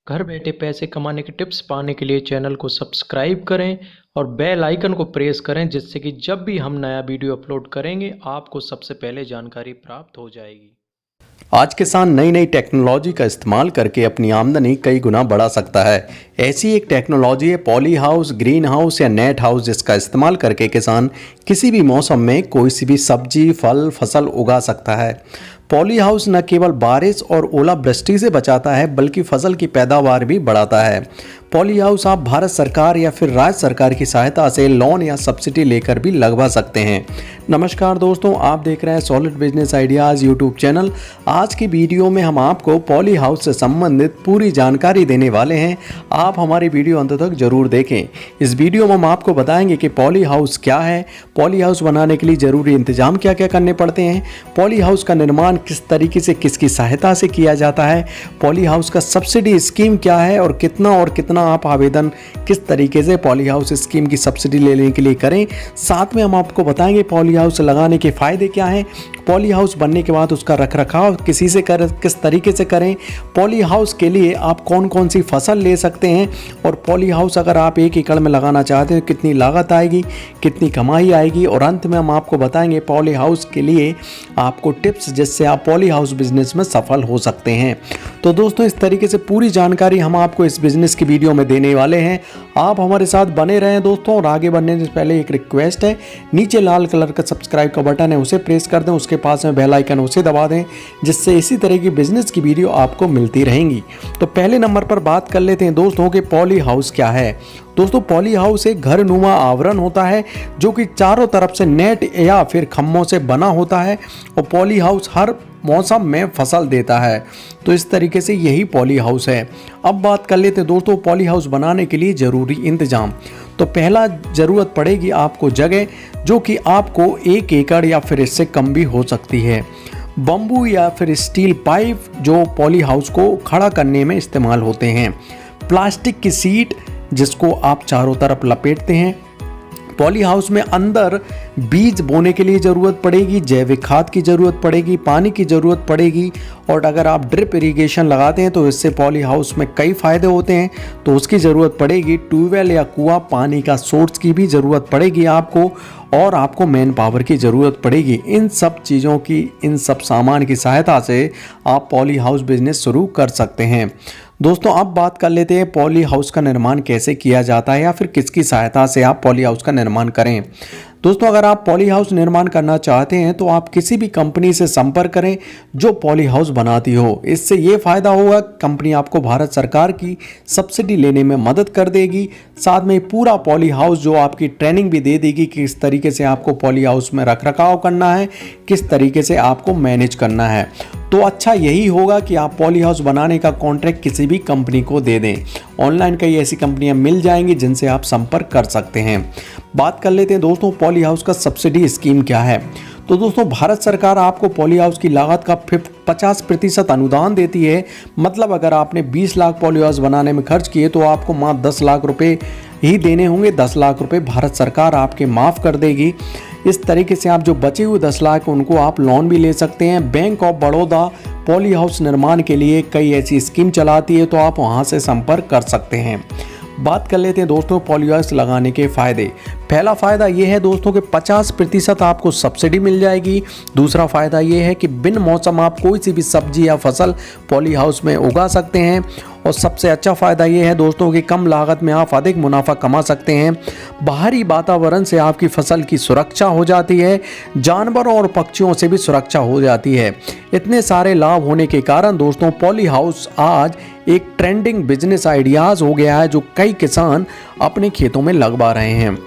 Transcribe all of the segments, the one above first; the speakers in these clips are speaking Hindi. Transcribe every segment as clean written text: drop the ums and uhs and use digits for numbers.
घर बैठे पैसे कमाने के टिप्स पाने के लिए चैनल को सब्सक्राइब करें और बेल आइकन को प्रेस करें, जिससे कि जब भी हम नया वीडियो अपलोड करेंगे आपको सबसे पहले जानकारी प्राप्त हो जाएगी। आज किसान नई नई टेक्नोलॉजी का इस्तेमाल करके अपनी आमदनी कई गुना बढ़ा सकता है। ऐसी एक टेक्नोलॉजी है पॉली हाउस, ग्रीन हाउस या नेट हाउस, जिसका इस्तेमाल करके किसान किसी भी मौसम में कोई सी भी सब्जी, फल, फसल उगा सकता है। पॉली हाउस न केवल बारिश और ओलावृष्टि से बचाता है बल्कि फसल की पैदावार भी बढ़ाता है। पॉली हाउस आप भारत सरकार या फिर राज्य सरकार की सहायता से लोन या सब्सिडी लेकर भी लगवा सकते हैं। नमस्कार दोस्तों, आप देख रहे हैं solid business ideas YouTube channel. आज की वीडियो में हम आपको पॉली हाउस से संबंधित पूरी जानकारी देने वाले हैं। आप हमारी वीडियो अंत तक जरूर देखें। इस वीडियो में हम आपको बताएंगे कि पॉली हाउस क्या है, पॉली हाउस बनाने के लिए ज़रूरी इंतजाम क्या क्या करने पड़ते हैं, पॉली हाउस का निर्माण किस तरीके से किसकी सहायता से किया जाता है, पॉली हाउस का सब्सिडी स्कीम क्या है और कितना आप आवेदन किस तरीके से पॉली हाउस स्कीम की सब्सिडी लेने के लिए करें। साथ में हम आपको बताएंगे पॉली हाउस लगाने के फ़ायदे क्या हैं, पॉली हाउस बनने के बाद उसका रखरखाव किस तरीके से करें, पॉली हाउस के लिए आप कौन कौन सी फसल ले सकते हैं और पॉली हाउस अगर आप 1 एकड़ में लगाना चाहते हैं कितनी लागत आएगी, कितनी कमाई आएगी, और अंत में हम आपको बताएंगे पॉली हाउस के लिए आपको टिप्स जिससे आप पॉली हाउस बिजनेस में सफल हो सकते हैं। तो दोस्तों, इस तरीके से पूरी जानकारी हम आपको इस बिजनेस की वीडियो में देने वाले हैं। आप हमारे साथ बने रहें दोस्तों, और आगे बढ़ने से पहले एक रिक्वेस्ट है, नीचे लाल कलर का सब्सक्राइब का बटन है उसे प्रेस कर दें, उसके पास में बेल आइकन उसे दबा दें, जिससे इसी तरह की बिजनेस की वीडियो आपको मिलती रहेंगी। तो पहले नंबर पर बात कर लेते हैं दोस्तों कि पॉली हाउस क्या है। दोस्तों, पॉली हाउस एक घर नुमा आवरण होता है जो कि चारों तरफ से नेट या फिर खम्भों से बना होता है और पॉली हाउस हर मौसम में फसल देता है। तो इस तरीके से यही पॉली हाउस है। अब बात कर लेते हैं दोस्तों पॉली हाउस बनाने के लिए ज़रूरी इंतजाम। तो पहला ज़रूरत पड़ेगी आपको जगह, जो कि आपको 1 एकड़ या फिर इससे कम भी हो सकती है। बम्बू या फिर स्टील पाइप जो पॉली हाउस को खड़ा करने में इस्तेमाल होते हैं। प्लास्टिक की सीट जिसको आप चारों तरफ लपेटते हैं। पॉली हाउस में अंदर बीज बोने के लिए ज़रूरत पड़ेगी, जैविक खाद की ज़रूरत पड़ेगी, पानी की ज़रूरत पड़ेगी, और अगर आप ड्रिप इरिगेशन लगाते हैं तो इससे पॉली हाउस में कई फ़ायदे होते हैं, तो उसकी ज़रूरत पड़ेगी। ट्यूबवेल या कुआं पानी का सोर्स की भी ज़रूरत पड़ेगी आपको, और आपको मैन पावर की ज़रूरत पड़ेगी। इन सब चीज़ों की, इन सब सामान की सहायता से आप पॉली हाउस बिजनेस शुरू कर सकते हैं। दोस्तों, अब बात कर लेते हैं पॉली हाउस का निर्माण कैसे किया जाता है या फिर किसकी सहायता से आप पॉली हाउस का निर्माण करें। दोस्तों, अगर आप पॉली हाउस निर्माण करना चाहते हैं तो आप किसी भी कंपनी से संपर्क करें जो पॉली हाउस बनाती हो। इससे ये फ़ायदा होगा, कंपनी आपको भारत सरकार की सब्सिडी लेने में मदद कर देगी। साथ में पूरा पॉली हाउस जो आपकी ट्रेनिंग भी दे देगी कि किस तरीके से आपको पॉली हाउस में रखरखाव करना है, किस तरीके से आपको मैनेज करना है। तो अच्छा यही होगा कि आप पॉली हाउस बनाने का कॉन्ट्रैक्ट किसी भी कंपनी को दे दें। ऑनलाइन कई ऐसी कंपनियां मिल जाएंगी जिनसे आप संपर्क कर सकते हैं। बात कर लेते हैं दोस्तों पॉली हाउस का सब्सिडी स्कीम क्या है। तो दोस्तों, भारत सरकार आपको पॉली हाउस की लागत का 50% अनुदान देती है। मतलब अगर आपने 20 लाख पॉली हाउस बनाने में खर्च किए तो आपको मात्र 10 लाख रुपए ही देने होंगे। 10 लाख रुपए भारत सरकार आपके माफ़ कर देगी। इस तरीके से आप जो बचे हुए 10 लाख उनको आप लोन भी ले सकते हैं। Bank of Baroda poly house निर्माण के लिए कई ऐसी स्कीम चलाती है, तो आप वहां से संपर्क कर सकते हैं। बात कर लेते हैं दोस्तों पॉली हाउस लगाने के फ़ायदे। पहला फ़ायदा ये है दोस्तों कि 50% आपको सब्सिडी मिल जाएगी। दूसरा फ़ायदा ये है कि बिन मौसम आप कोई सी भी सब्जी या फसल पॉली हाउस में उगा सकते हैं। और सबसे अच्छा फ़ायदा ये है दोस्तों कि कम लागत में आप अधिक मुनाफा कमा सकते हैं। बाहरी वातावरण से आपकी फसल की सुरक्षा हो जाती है, जानवरों और पक्षियों से भी सुरक्षा हो जाती है। इतने सारे लाभ होने के कारण दोस्तों पॉली हाउस आज एक ट्रेंडिंग बिजनेस आइडियाज़ हो गया है जो कई किसान अपने खेतों में लगवा रहे हैं।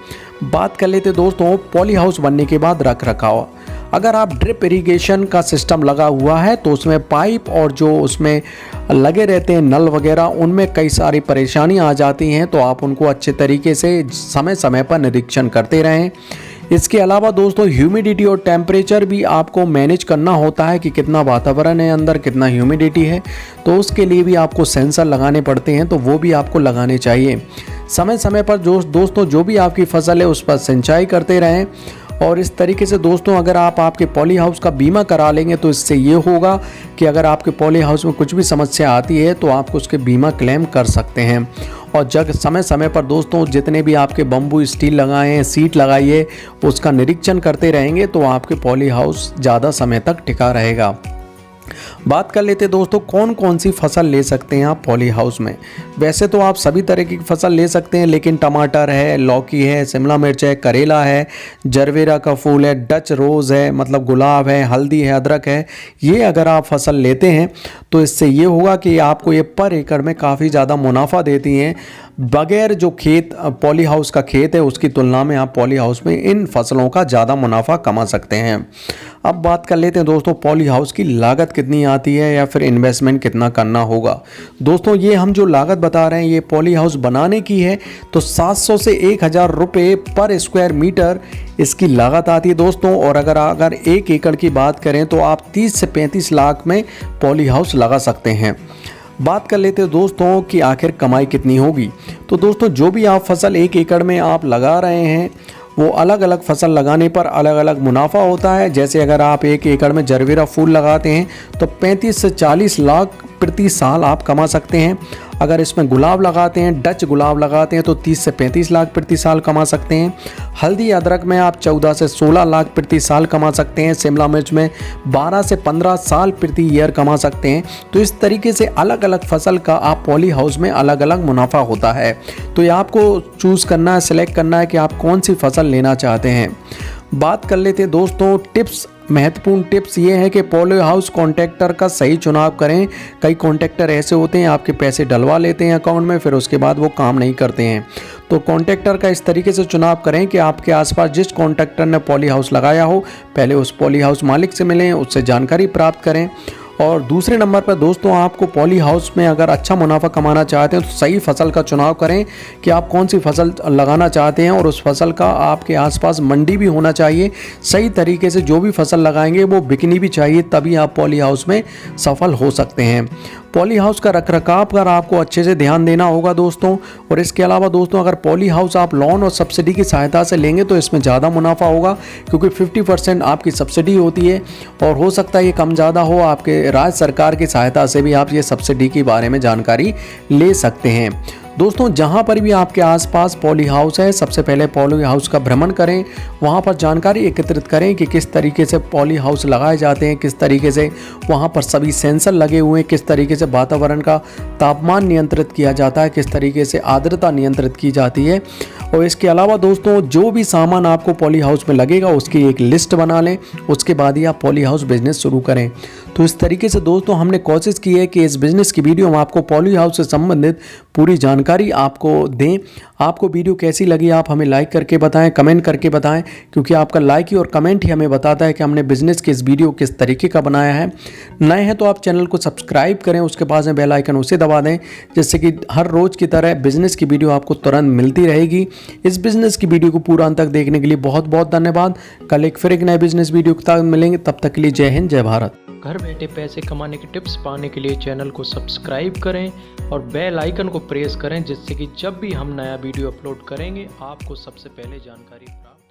बात कर लेते दोस्तों पॉली हाउस बनने के बाद रखरखाव। अगर आप ड्रिप इरिगेशन का सिस्टम लगा हुआ है तो उसमें पाइप और जो उसमें लगे रहते हैं नल वगैरह, उनमें कई सारी परेशानियां आ जाती हैं, तो आप उनको अच्छे तरीके से समय समय पर निरीक्षण करते रहें। इसके अलावा दोस्तों ह्यूमिडिटी और टेम्परेचर भी आपको मैनेज करना होता है कि कितना वातावरण है अंदर, कितना ह्यूमिडिटी है, तो उसके लिए भी आपको सेंसर लगाने पड़ते हैं, तो वो भी आपको लगाने चाहिए। समय समय पर दोस्तों जो भी आपकी फसल है उस पर सिंचाई करते रहें। और इस तरीके से दोस्तों अगर आप आपके पॉली हाउस का बीमा करा लेंगे तो इससे ये होगा कि अगर आपके पॉली हाउस में कुछ भी समस्या आती है तो आप उसके बीमा क्लेम कर सकते हैं। और जब समय समय पर दोस्तों जितने भी आपके बम्बू स्टील लगाए हैं, सीट लगाइए, उसका निरीक्षण करते रहेंगे तो आपके पॉली हाउस ज़्यादा समय तक टिका रहेगा। बात कर लेते हैं दोस्तों कौन कौन सी फसल ले सकते हैं आप पॉली हाउस में। वैसे तो आप सभी तरह की फसल ले सकते हैं, लेकिन टमाटर है, लौकी है, शिमला मिर्च है, करेला है, जरवेरा का फूल है, डच रोज़ है, मतलब गुलाब है, हल्दी है, अदरक है, ये अगर आप फसल लेते हैं तो इससे ये होगा कि आपको ये पर एकड़ में काफ़ी ज़्यादा मुनाफा देती हैं। बगैर जो खेत पॉली हाउस का खेत है उसकी तुलना में आप पॉली हाउस में इन फसलों का ज़्यादा मुनाफा कमा सकते हैं। अब बात कर लेते हैं दोस्तों पॉली हाउस की लागत कितनी आती है या फिर इन्वेस्टमेंट कितना करना होगा। दोस्तों ये हम जो लागत बता रहे हैं ये पॉली हाउस बनाने की है तो 700 से 1000 रुपये पर स्क्वायर मीटर इसकी लागत आती है दोस्तों। और अगर 1 एकड़ की बात करें तो आप 30 से 35 लाख में पॉली हाउस लगा सकते हैं। बात कर लेते हैं दोस्तों कि आखिर कमाई कितनी होगी। तो दोस्तों जो भी आप फसल 1 एकड़ में आप लगा रहे हैं वो अलग अलग फसल लगाने पर अलग अलग मुनाफा होता है। जैसे अगर आप 1 एकड़ में जरवेरा फूल लगाते हैं तो 35 से 40 लाख प्रति साल आप कमा सकते हैं। अगर इसमें गुलाब लगाते हैं, डच गुलाब लगाते हैं तो 30 से 35 लाख प्रति साल कमा सकते हैं। हल्दी अदरक में आप 14 से 16 लाख प्रति साल कमा सकते हैं। शिमला मिर्च में 12 से 15 साल प्रति ईयर कमा सकते हैं। तो इस तरीके से अलग अलग फसल का आप पॉली हाउस में अलग अलग मुनाफा होता है। तो ये आपको चूज़ करना है, सेलेक्ट करना है कि आप कौन सी फसल लेना चाहते हैं। बात कर लेते हैं दोस्तों टिप्स। महत्वपूर्ण टिप्स ये है कि पॉली हाउस कॉन्ट्रैक्टर का सही चुनाव करें। कई कॉन्ट्रैक्टर ऐसे होते हैं आपके पैसे डलवा लेते हैं अकाउंट में, फिर उसके बाद वो काम नहीं करते हैं। तो कॉन्ट्रैक्टर का इस तरीके से चुनाव करें कि आपके आसपास जिस कॉन्ट्रैक्टर ने पॉली हाउस लगाया हो पहले उस पॉली हाउस मालिक से मिलें, उससे जानकारी प्राप्त करें। और दूसरे नंबर पर दोस्तों आपको पॉली हाउस में अगर अच्छा मुनाफा कमाना चाहते हैं तो सही फसल का चुनाव करें कि आप कौन सी फसल लगाना चाहते हैं और उस फसल का आपके आसपास मंडी भी होना चाहिए। सही तरीके से जो भी फसल लगाएंगे वो बिकनी भी चाहिए, तभी आप पॉली हाउस में सफल हो सकते हैं। पॉली हाउस का रखरखाव पर आपको अच्छे से ध्यान देना होगा दोस्तों। और इसके अलावा दोस्तों अगर पॉली हाउस आप लोन और सब्सिडी की सहायता से लेंगे तो इसमें ज़्यादा मुनाफा होगा, क्योंकि 50% आपकी सब्सिडी होती है और हो सकता है ये कम ज़्यादा हो। आपके राज्य सरकार की सहायता से भी आप ये सब्सिडी के बारे में जानकारी ले सकते हैं। दोस्तों जहाँ पर भी आपके आसपास पॉली हाउस है सबसे पहले पॉली हाउस का भ्रमण करें, वहाँ पर जानकारी एकत्रित करें कि किस तरीके से पॉली हाउस लगाए जाते हैं, किस तरीके से वहाँ पर सभी सेंसर लगे हुए हैं, किस तरीके से वातावरण का तापमान नियंत्रित किया जाता है, किस तरीके से आर्द्रता नियंत्रित की जाती है। और इसके अलावा दोस्तों जो भी सामान आपको पॉली हाउस में लगेगा उसकी एक लिस्ट बना लें, उसके बाद ही आप पॉली हाउस बिजनेस शुरू करें। तो इस तरीके से दोस्तों हमने कोशिश की है कि इस बिज़नेस की वीडियो में आपको पॉली हाउस से संबंधित पूरी जानकारी आपको दें। आपको वीडियो कैसी लगी आप हमें लाइक करके बताएं, कमेंट करके बताएं, क्योंकि आपका लाइक ही और कमेंट ही हमें बताता है कि हमने बिज़नेस की इस वीडियो किस तरीके का बनाया है। नए हैं तो आप चैनल को सब्सक्राइब करें, उसके पास में बेल आइकन उसे दबा दें, जिससे कि हर रोज़ की तरह बिज़नेस की वीडियो आपको तुरंत मिलती रहेगी। इस बिज़नेस की वीडियो को पूरा अंत तक देखने के लिए बहुत बहुत धन्यवाद। कल एक नए बिज़नेस वीडियो के साथ मिलेंगे, तब तक के लिए जय हिंद, जय भारत। घर बैठे पैसे कमाने के टिप्स पाने के लिए चैनल को सब्सक्राइब करें और बेल आइकन को प्रेस करें, जिससे कि जब भी हम नया वीडियो अपलोड करेंगे आपको सबसे पहले जानकारी प्राप्त